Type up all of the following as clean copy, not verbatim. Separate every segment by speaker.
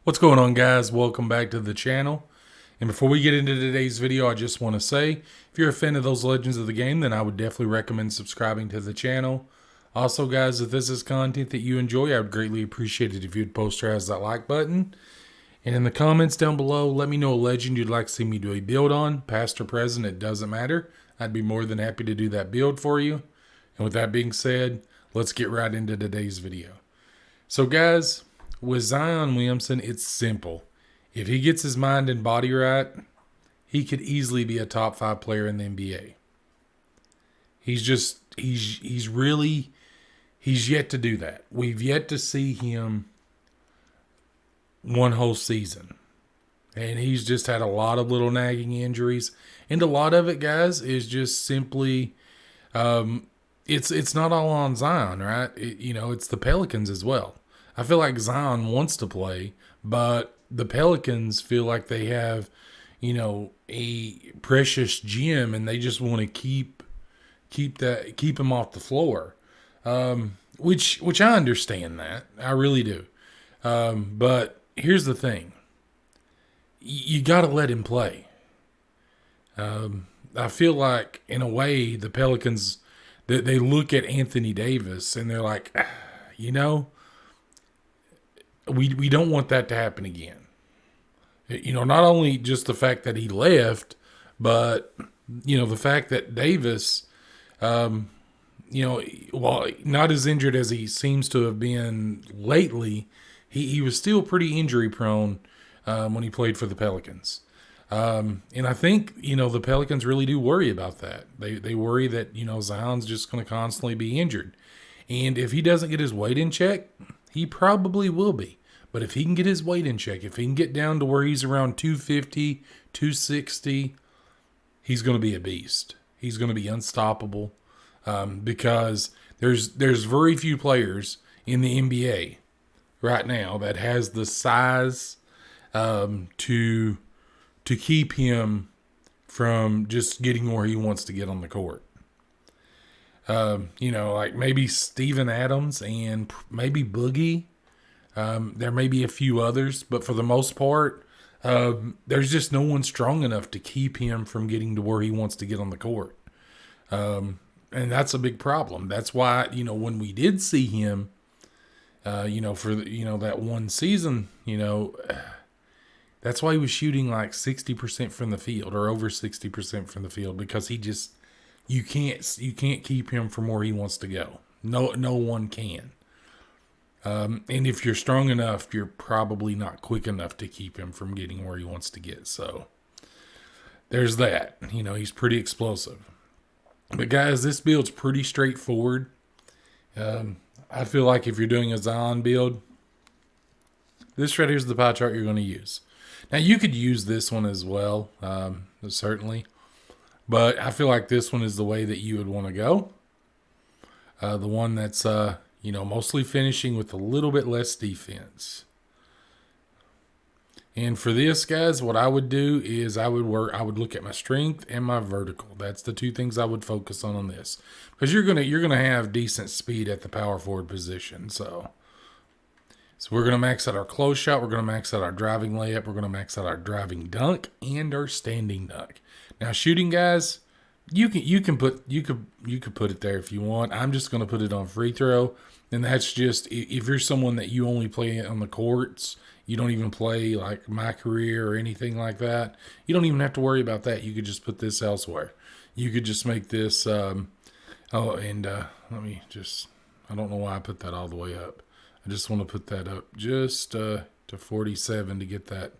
Speaker 1: What's going on, guys? Welcome back to the channel. And before we get into today's video, I just want to say, if you're a fan of those legends of the game, then I would definitely recommend subscribing to the channel. Also, guys, if this is content that you enjoy, I would greatly appreciate it if you'd post or as that like button. And in the comments down below, let me know a legend you'd like to see me do a build on, past or present, it doesn't matter. I'd be more than happy to do that build for you. And with that being said, let's get right into today's video. So, guys, with Zion Williamson, it's simple. If he gets his mind and body right, he could easily be a top 5 player in the NBA. He's yet to do that. We've yet to see him one whole season. And he's just had a lot of little nagging injuries. And a lot of it, guys, is just simply, it's not all on Zion, right? It's the Pelicans as well. I feel like Zion wants to play, but the Pelicans feel like they have, a precious gem, and they just want to keep him off the floor. Which I understand that. I really do. But here's the thing. You got to let him play. I feel like, in a way, the Pelicans, they look at Anthony Davis and they're like, we don't want that to happen again. Not only just the fact that he left, but, the fact that Davis, while not as injured as he seems to have been lately, he was still pretty injury prone when he played for the Pelicans. And I think, the Pelicans really do worry about that. They worry that, Zion's just going to constantly be injured. And if he doesn't get his weight in check, he probably will be. But if he can get his weight in check, if he can get down to where he's around 250, 260, he's going to be a beast. He's going to be unstoppable because there's very few players in the NBA right now that has the size to keep him from just getting where he wants to get on the court. Like maybe Steven Adams and maybe Boogie. There may be a few others, but for the most part, there's just no one strong enough to keep him from getting to where he wants to get on the court. And that's a big problem. That's why, when we did see him, for that one season, that's why he was shooting like 60% from the field or over 60% from the field, because you can't keep him from where he wants to go. No one can. And if you're strong enough, you're probably not quick enough to keep him from getting where he wants to get. So there's that. He's pretty explosive. But guys, this build's pretty straightforward. I feel like if you're doing a Zion build, this right here is the pie chart you're going to use. Now, you could use this one as well, certainly. But I feel like this one is the way that you would want to go. The one that's, mostly finishing with a little bit less defense. And for this, guys, what I would do is I would look at my strength and my vertical. That's the two things I would focus on this. Because you're gonna have decent speed at the power forward position. So we're gonna max out our close shot, we're gonna max out our driving layup, we're gonna max out our driving dunk and our standing dunk. Now, shooting, guys, you could put it there if you want. I'm just gonna put it on free throw. And that's just, if you're someone that you only play on the courts, you don't even play like my career or anything like that, you don't even have to worry about that. You could just put this elsewhere. You could just make this, let me just, I don't know why I put that all the way up. I just want to put that up just to 47 to get that.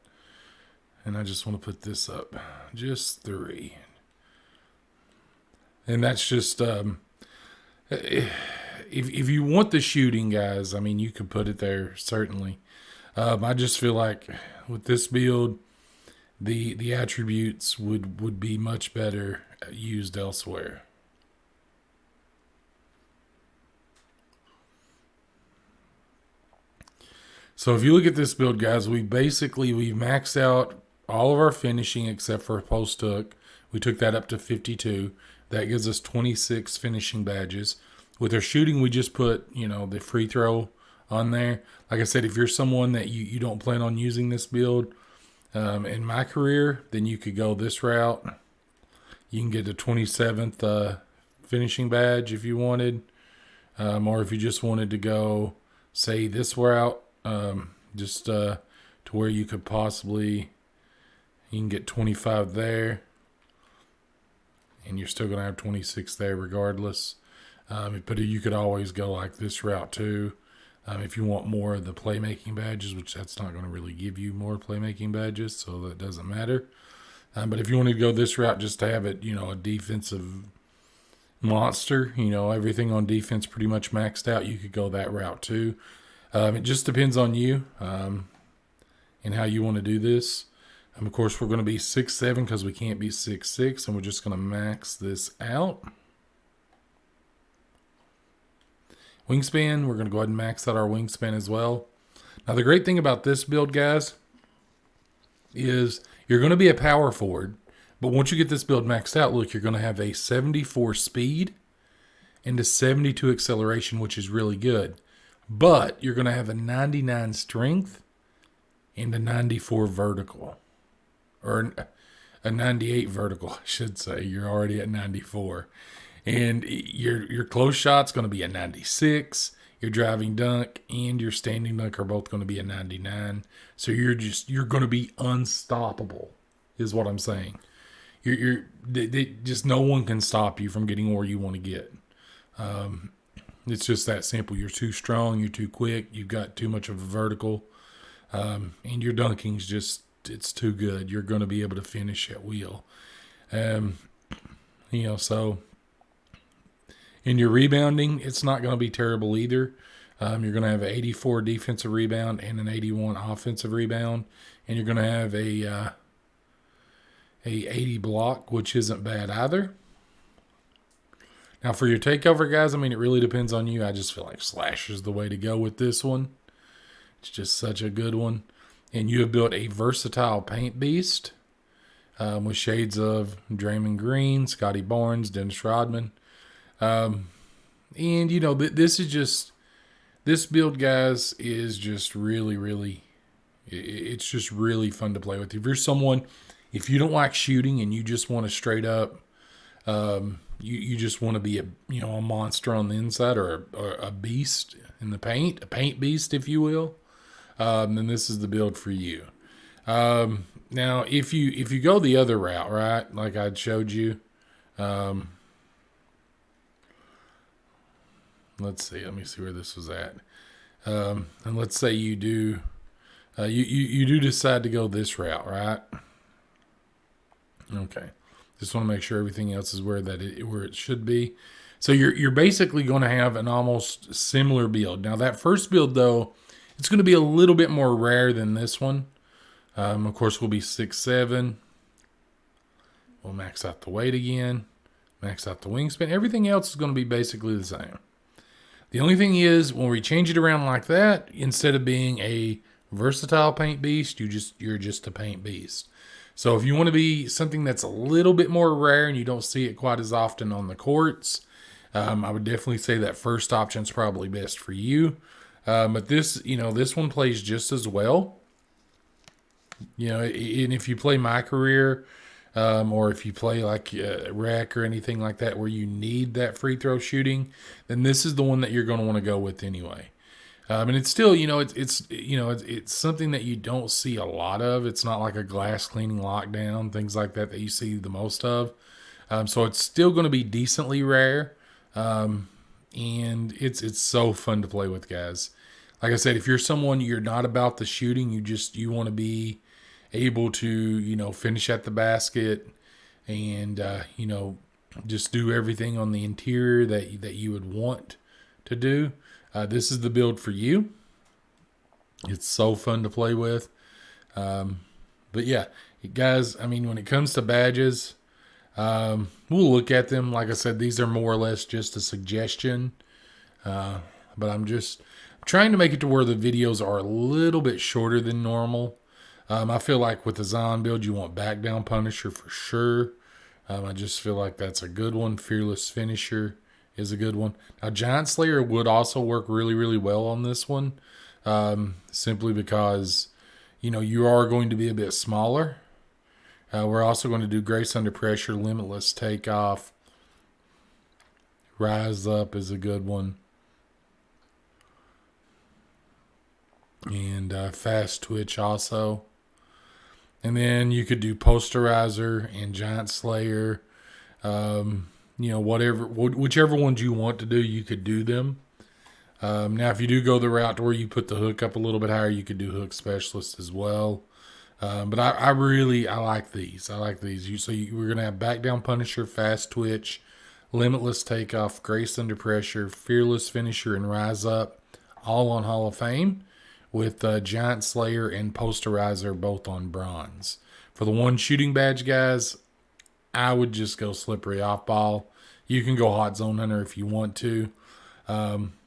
Speaker 1: And I just want to put this up just 3. And that's just, if you want the shooting, guys, I mean, you could put it there, certainly. I just feel like with this build, the attributes would be much better used elsewhere. So if you look at this build, guys, we've maxed out all of our finishing except for post hook. We took that up to 52. That gives us 26 finishing badges. With our shooting, we just put, the free throw on there. Like I said, if you're someone that you don't plan on using this build in my career, then you could go this route. You can get the 27th finishing badge if you wanted, or if you just wanted to go, say, this route, just to where you could possibly, you can get 25 there, and you're still going to have 26 there regardless. But you could always go like this route too. If you want more of the playmaking badges, which that's not going to really give you more playmaking badges, so that doesn't matter. But if you want to go this route just to have it, a defensive monster, everything on defense pretty much maxed out, you could go that route too. It just depends on you and how you want to do this. Of course, we're going to be 6'7" because we can't be 6'6", and we're just going to max this out. Wingspan, we're going to go ahead and max out our wingspan as well. Now, the great thing about this build, guys, is you're going to be a power forward, but once you get this build maxed out, look, you're going to have a 74 speed and a 72 acceleration, which is really good. But you're going to have a 99 strength and a 94 vertical. Or a 98 vertical, I should say. You're already at 94. And your close shot's going to be a 96. Your driving dunk and your standing dunk are both going to be a 99. So you're going to be unstoppable, is what I'm saying. Just no one can stop you from getting where you want to get. It's just that simple. You're too strong. You're too quick. You've got too much of a vertical. And your dunking's just, it's too good. You're going to be able to finish at will. So in your rebounding, it's not going to be terrible either. You're going to have an 84 defensive rebound and an 81 offensive rebound. And you're going to have a 80 block, which isn't bad either. Now, for your takeover, guys, it really depends on you. I just feel like slash is the way to go with this one. It's just such a good one. And you have built a versatile paint beast with shades of Draymond Green, Scotty Barnes, Dennis Rodman. This build, guys, is just really, really, it's just really fun to play with. If you don't like shooting and you just want to straight up, you just want to be a monster on the inside or a beast in the paint, a paint beast, if you will, then this is the build for you. Now, if you go the other route, right, like I showed you, let's see, let me see where this was at. And let's say you do, you do decide to go this route, right? Okay. Just want to make sure everything else is where it should be. So you're basically going to have an almost similar build. Now that first build though, it's going to be a little bit more rare than this one. Of course, we'll be 6'7". We'll max out the weight again, max out the wingspan. Everything else is going to be basically the same. The only thing is when we change it around like that, instead of being a versatile paint beast, you're just a paint beast. So if you want to be something that's a little bit more rare and you don't see it quite as often on the courts, I would definitely say that first option is probably best for you. But this one plays just as well. And if you play my career, or if you play like rec or anything like that where you need that free throw shooting, then this is the one that you're going to want to go with anyway. And it's still, it's something that you don't see a lot of. It's not like a glass cleaning lockdown, things like that you see the most of. So it's still going to be decently rare. And it's so fun to play with, guys. Like I said, if you're someone, you're not about the shooting, you want to be able to, finish at the basket and, just do everything on the interior that you would want to do. This is the build for you. It's so fun to play with. But yeah, guys, when it comes to badges, we'll look at them. Like I said, these are more or less just a suggestion. But I'm just trying to make it to where the videos are a little bit shorter than normal. I feel like with the Zion build, you want back down Punisher for sure. I just feel like that's a good one. Fearless Finisher is a good one. Now, Giant Slayer would also work really, really well on this one, simply because, you are going to be a bit smaller. We're also going to do Grace Under Pressure, Limitless Takeoff. Rise Up is a good one. And Fast Twitch also. And then you could do Posterizer and Giant Slayer. Whichever ones you want to do, you could do them. Now, if you do go the route to where you put the hook up a little bit higher, you could do Hook Specialist as well. But I like these. I like these. We're going to have Back Down Punisher, Fast Twitch, Limitless Takeoff, Grace Under Pressure, Fearless Finisher, and Rise Up, all on Hall of Fame, with Giant Slayer and Posterizer both on bronze. For the one shooting badge, guys, I would just go Slippery Off Ball. You can go Hot Zone Hunter if you want to.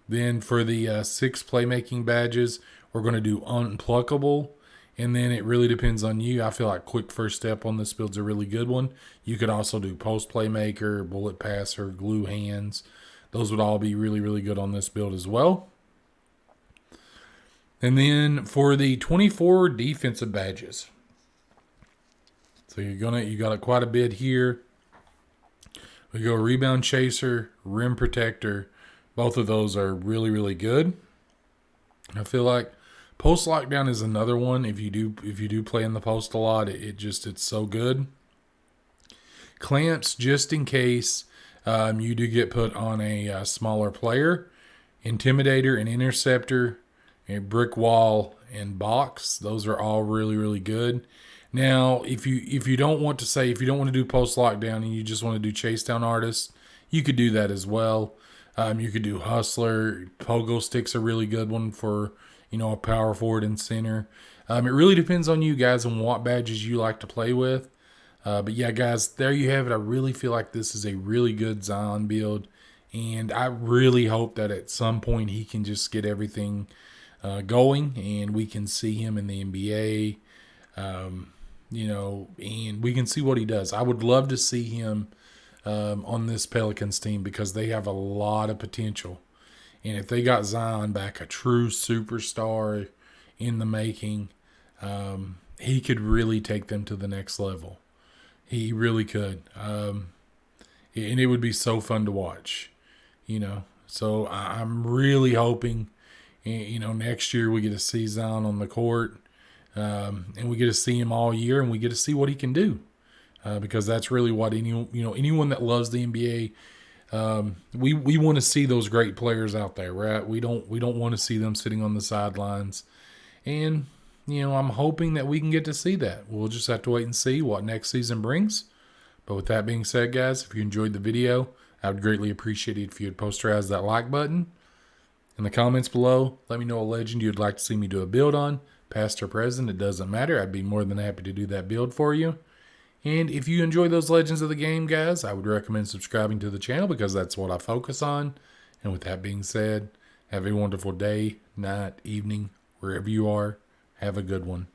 Speaker 1: Then for the 6 playmaking badges, we're going to do Unpluckable. And then it really depends on you. I feel like Quick First Step on this build's a really good one. You could also do Post Playmaker, Bullet Passer, Glue Hands. Those would all be really, really good on this build as well. And then for the 24 defensive badges. So you got quite a bit here. We go Rebound Chaser, Rim Protector. Both of those are really, really good. I feel like Post Lockdown is another one. If you do play in the post a lot, it's so good. Clamps, just in case you do get put on a smaller player. Intimidator and Interceptor, a Brick Wall and Box. Those are all really, really good. Now, if you don't want to do Post Lockdown and you just want to do Chase Down Artists, you could do that as well. You could do Hustler. Pogo Stick's a really good one for, a power forward and center. It really depends on you guys and what badges you like to play with. But yeah, guys, there you have it. I really feel like this is a really good Zion build. And I really hope that at some point he can just get everything going and we can see him in the NBA. And we can see what he does. I would love to see him on this Pelicans team because they have a lot of potential. And if they got Zion back, a true superstar in the making, he could really take them to the next level. He really could. And it would be so fun to watch, So I'm really hoping, next year we get to see Zion on the court. And we get to see him all year, and we get to see what he can do, because that's really what anyone that loves the NBA, we want to see those great players out there, right? We don't want to see them sitting on the sidelines, and I'm hoping that we can get to see that. We'll just have to wait and see what next season brings. But with that being said, guys, if you enjoyed the video, I would greatly appreciate it if you'd posterize that like button. In the comments below, let me know a legend you'd like to see me do a build on. Past or present, it doesn't matter. I'd be more than happy to do that build for you. And if you enjoy those legends of the game, guys, I would recommend subscribing to the channel because that's what I focus on. And with that being said, have a wonderful day, night, evening, wherever you are. Have a good one.